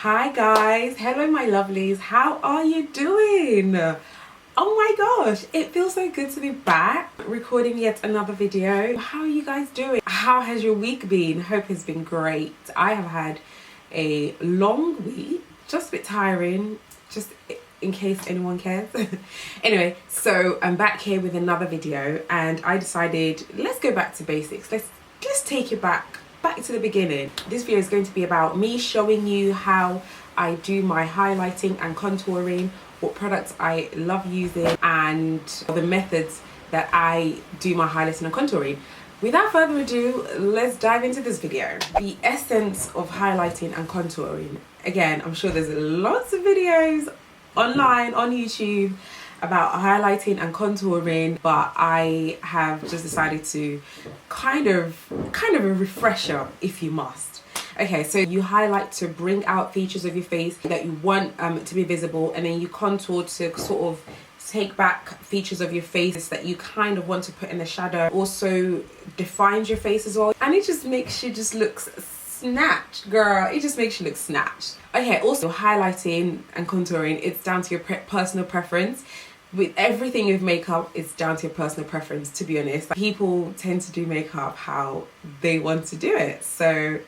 Hi guys, hello my lovelies, how are you doing? Oh my gosh, it feels so good to be back recording yet another video. How are you guys doing? How has your week been? Hope it's been great. I have had a long week, just a bit tiring, just in case anyone cares. Anyway, so I'm back here with another video and I decided let's go back to basics. Let's take it back to the beginning. This video is going to be about me showing you how I do my highlighting and contouring, what products I love using, and the methods that I do my highlighting and contouring. Without further ado, let's dive into this video. The essence of highlighting and contouring. Again, I'm sure there's lots of videos online on YouTube about highlighting and contouring, but I have just decided to kind of a refresher, if you must. Okay, so you highlight to bring out features of your face that you want to be visible, and then you contour to sort of take back features of your face that you kind of want to put in the shadow. Also defines your face as well, and it just makes you just look snatched, girl. It just makes you look snatched. Okay, also highlighting and contouring, it's down to your personal preference. With everything with makeup, it's down to your personal preference, to be honest. People tend to do makeup how they want to do it, so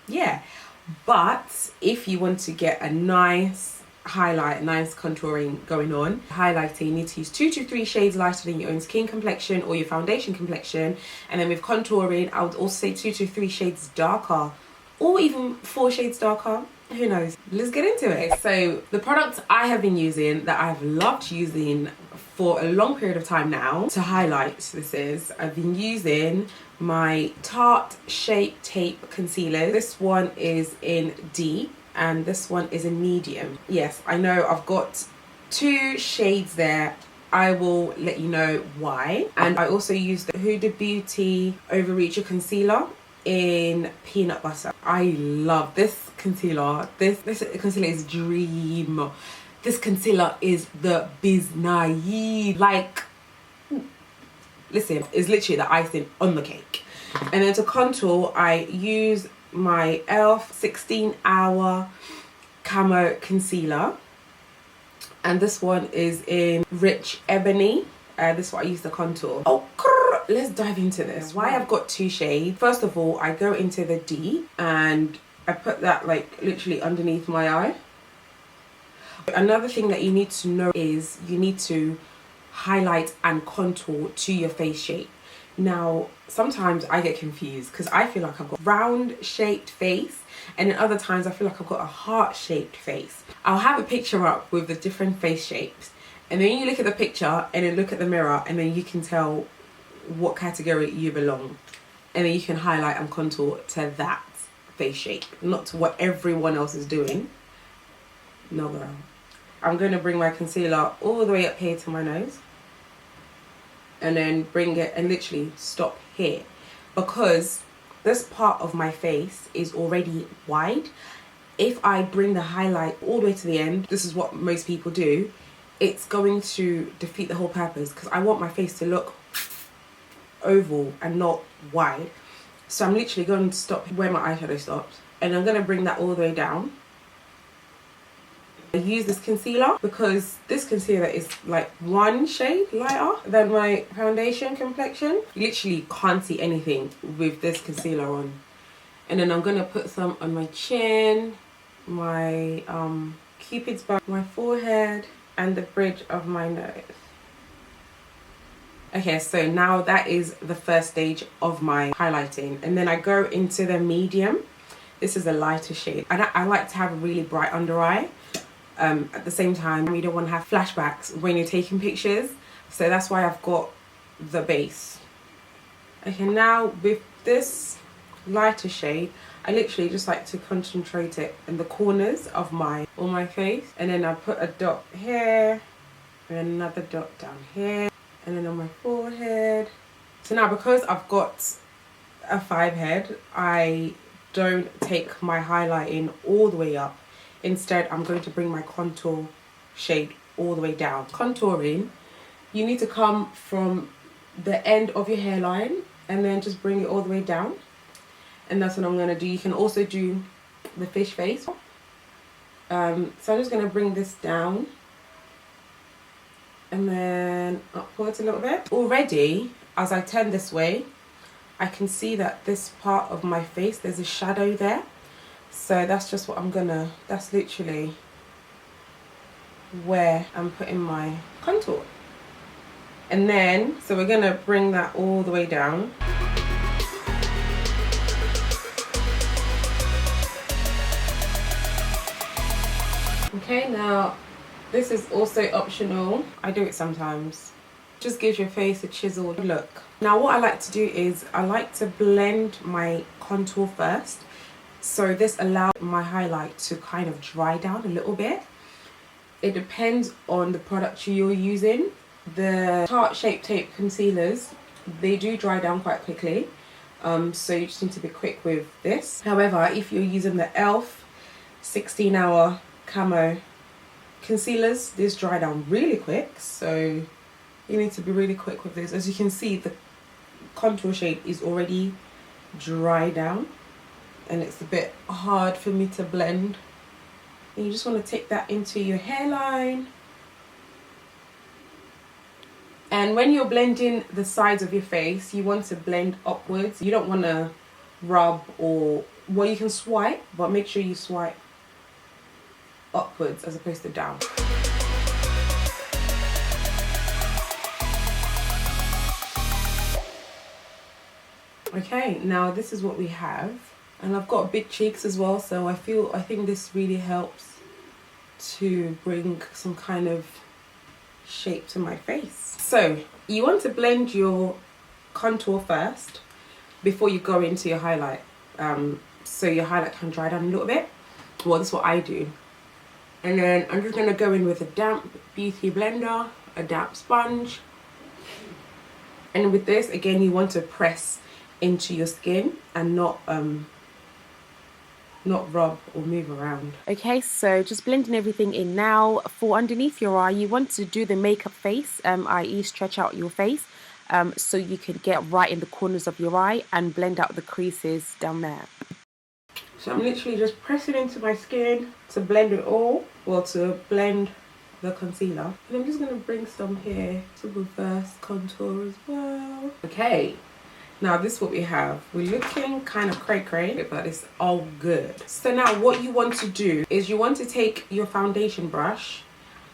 yeah. But if you want to get a nice highlight, nice contouring going on, highlighting, you need to use 2 to 3 shades lighter than your own skin complexion or your foundation complexion. And then with contouring, I would also say 2 to 3 shades darker, or even 4 shades darker. Who knows? Let's get into it. So the products I have been using, that I've loved using for a long period of time now to highlight, I've been using my Tarte Shape Tape Concealers. This one is in D and this one is in medium. Yes, I know I've got 2 shades there. I will let you know why. And I also use the Hudabeauty Overachiever concealer in peanut butter. I love this concealer. This concealer is dream. This concealer is the biznai. Like, listen, it's literally the icing on the cake. And then to contour, I use my e.l.f. 16-hour Camo Concealer, and this one is in Rich Ebony. This is what I use to contour. Oh, let's dive into this. Why I've got 2 shades. First of all, I go into the D and I put that like literally underneath my eye. Another thing that you need to know is you need to highlight and contour to your face shape. Now, sometimes I get confused because I feel like I've got a round shaped face, and then other times I feel like I've got a heart shaped face. I'll have a picture up with the different face shapes, and then you look at the picture and then look at the mirror, and then you can tell what category you belong, and then you can highlight and contour to that face shape, not to what everyone else is doing. No girl. I'm going to bring my concealer all the way up here to my nose, and then bring it and literally stop here, because this part of my face is already wide. If I bring the highlight all the way to the end, this is what most people do, it's going to defeat the whole purpose, because I want my face to look oval and not wide. So I'm literally going to stop where my eyeshadow stops, and I'm going to bring that all the way down. I use this concealer because this concealer is like 1 shade lighter than my foundation complexion. You literally can't see anything with this concealer on. And then I'm going to put some on my chin, my cupid's bow, my forehead, and the bridge of my nose. Okay, so now that is the first stage of my highlighting, and then I go into the medium. This is a lighter shade. I like to have a really bright under eye. At the same time, you don't want to have flashbacks when you're taking pictures, so that's why I've got the base. Okay, now with this lighter shade, I literally just like to concentrate it in the corners of my face, and then I put a dot here and another dot down here, and then on my forehead. So now, because I've got a 5 head, I don't take my highlighting all the way up. Instead, I'm going to bring my contour shade all the way down. Contouring, you need to come from the end of your hairline and then just bring it all the way down. And that's what I'm going to do. You can also do the fish face. So I'm just going to bring this down and then upwards a little bit. Already, as I turn this way, I can see that this part of my face, there's a shadow there. So that's just what I'm gonna, that's literally where I'm putting my contour. And then, so we're gonna bring that all the way down. Okay, now this is also optional. I do it sometimes. Just gives your face a chiseled look. Now what I like to do is I like to blend my contour first. So this allows my highlight to kind of dry down a little bit. It depends on the product you're using. The Tarte Shape Tape Concealers, they do dry down quite quickly. So you just need to be quick with this. However, if you're using the e.l.f. 16-hour Camo Concealers, these dry down really quick. So you need to be really quick with this. As you can see, the contour shade is already dry down and it's a bit hard for me to blend. And you just want to take that into your hairline. And when you're blending the sides of your face, you want to blend upwards. You don't want to rub or, well, you can swipe, but make sure you swipe upwards as opposed to down. Okay, now this is what we have, and I've got big cheeks as well, so I think this really helps to bring some kind of shape to my face. So you want to blend your contour first before you go into your highlight, so your highlight can dry down a little bit. Well, that's what I do. And then I'm just going to go in with a damp beauty blender, a damp sponge, and with this again you want to press into your skin and not rub or move around. Okay, so just blending everything in now. For underneath your eye, you want to do the makeup face, i.e. stretch out your face, so you can get right in the corners of your eye and blend out the creases down there. So I'm literally just pressing into my skin to blend it all, well, to blend the concealer. And I'm just going to bring some here to reverse contour as well. Okay. Now this is what we have. We're looking kind of cray-cray, but it's all good. So now what you want to do is you want to take your foundation brush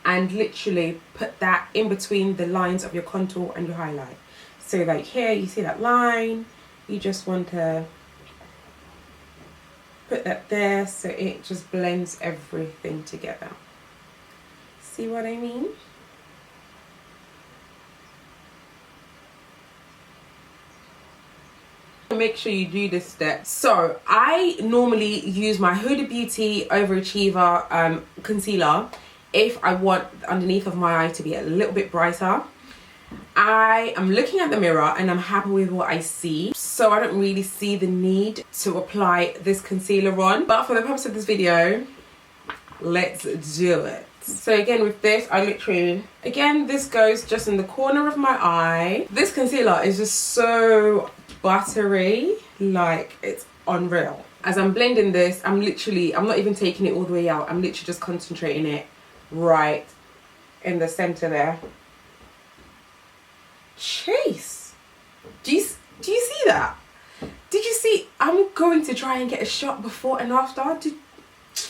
and literally put that in between the lines of your contour and your highlight. So like here, you see that line, you just want to put that there so it just blends everything together. See what I mean? Make sure you do this step. So I normally use my Hudabeauty Overachiever concealer if I want underneath of my eye to be a little bit brighter. I am looking at the mirror and I'm happy with what I see, so I don't really see the need to apply this concealer on, but for the purpose of this video, let's do it. So again with this, I literally, again this goes just in the corner of my eye. This concealer is just so buttery, like it's unreal. As I'm blending this, I'm not even taking it all the way out, I'm literally just concentrating it right in the center there. Chase, do you see that? Did you see? I'm going to try and get a shot before and after.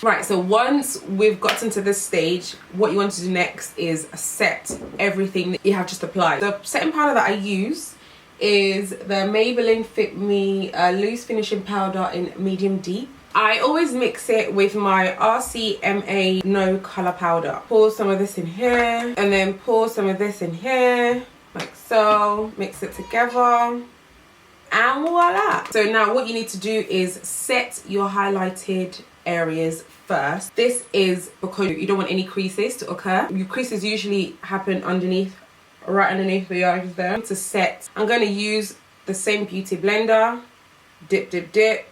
Right, so once we've gotten to this stage, what you want to do next is set everything that you have just applied. The setting powder that I use is the Maybelline Fit Me loose finishing powder in medium deep. I always mix it with my RCMA no color powder. Pour some of this in here and then pour some of this in here, like so. Mix it together and voila. So now what you need to do is set your highlighted areas first. This is because you don't want any creases to occur. Your creases usually happen underneath, right underneath the eyes there. To set, I'm going to use the same beauty blender, dip dip dip,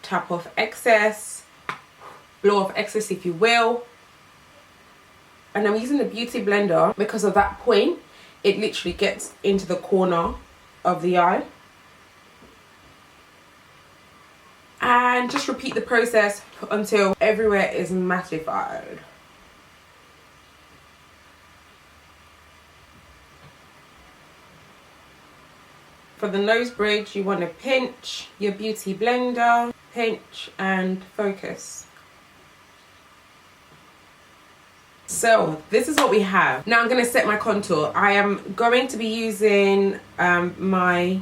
tap off excess, blow off excess if you will. And I'm using the beauty blender because of that point, it literally gets into the corner of the eye. and just repeat the process until everywhere is mattified. For the nose bridge, you want to pinch your beauty blender, pinch and focus. So this is what we have. Now I'm going to set my contour. I am going to be using my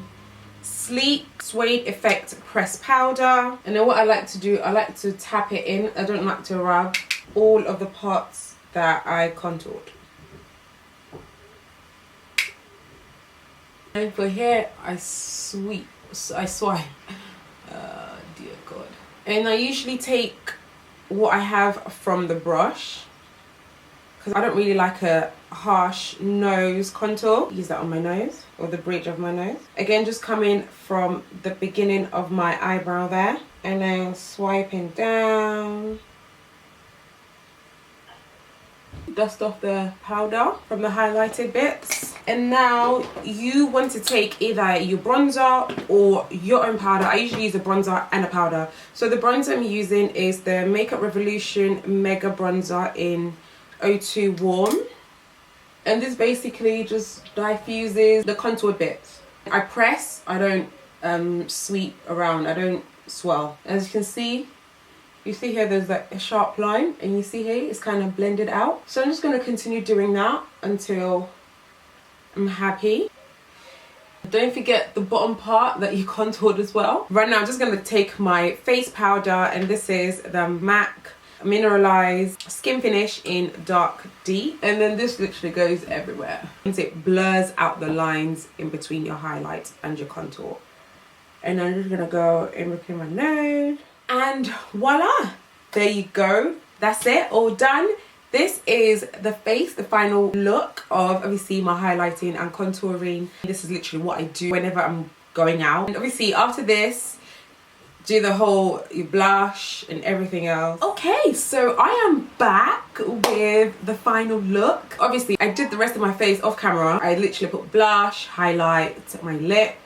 Sleek Suede Effect Pressed Powder. And then what I like to do, I like to tap it in. I don't like to rub all of the parts that I contoured. And for here, I swipe. Dear God. And I usually take what I have from the brush, because I don't really like a harsh nose contour. Use that on my nose, or the bridge of my nose. Again, just coming from the beginning of my eyebrow there, and then swiping down. Dust off the powder from the highlighted bits. And now you want to take either your bronzer or your own powder. I usually use a bronzer and a powder. So the bronzer I'm using is the Makeup Revolution Mega Bronzer in 02 Warm. And this basically just diffuses the contour bits. I press, I don't sweep around, I don't swirl. As you can see, you see here there's like a sharp line, and you see here it's kind of blended out. So I'm just going to continue doing that until I'm happy. Don't forget the bottom part that you contoured as well. Right now I'm just going to take my face powder, and this is the MAC Mineralized Skin Finish in Dark Deep, and then this literally goes everywhere. It blurs out the lines in between your highlights and your contour. And I'm just going to go in between my nose. And voila, there you go. That's it, all done. This is the face, the final look of obviously my highlighting and contouring. This is literally what I do whenever I'm going out. And obviously after this, do the whole blush and everything else. Okay, so I am back with the final look. Obviously I did the rest of my face off camera. I literally put blush, highlight, my lip,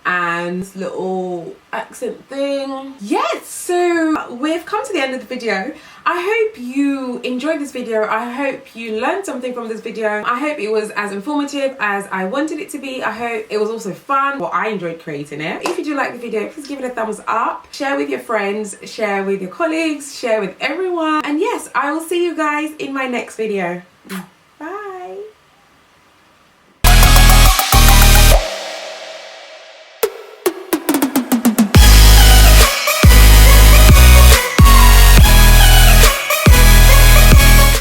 and this little accent thing. Yes, so we've come to the end of the video. I hope you enjoyed this video. I hope you learned something from this video. I hope it was as informative as I wanted it to be. I hope it was also fun. Well, I enjoyed creating it. If you do like the video, please give it a thumbs up. Share with your friends, share with your colleagues, share with everyone. And yes, I will see you guys in my next video.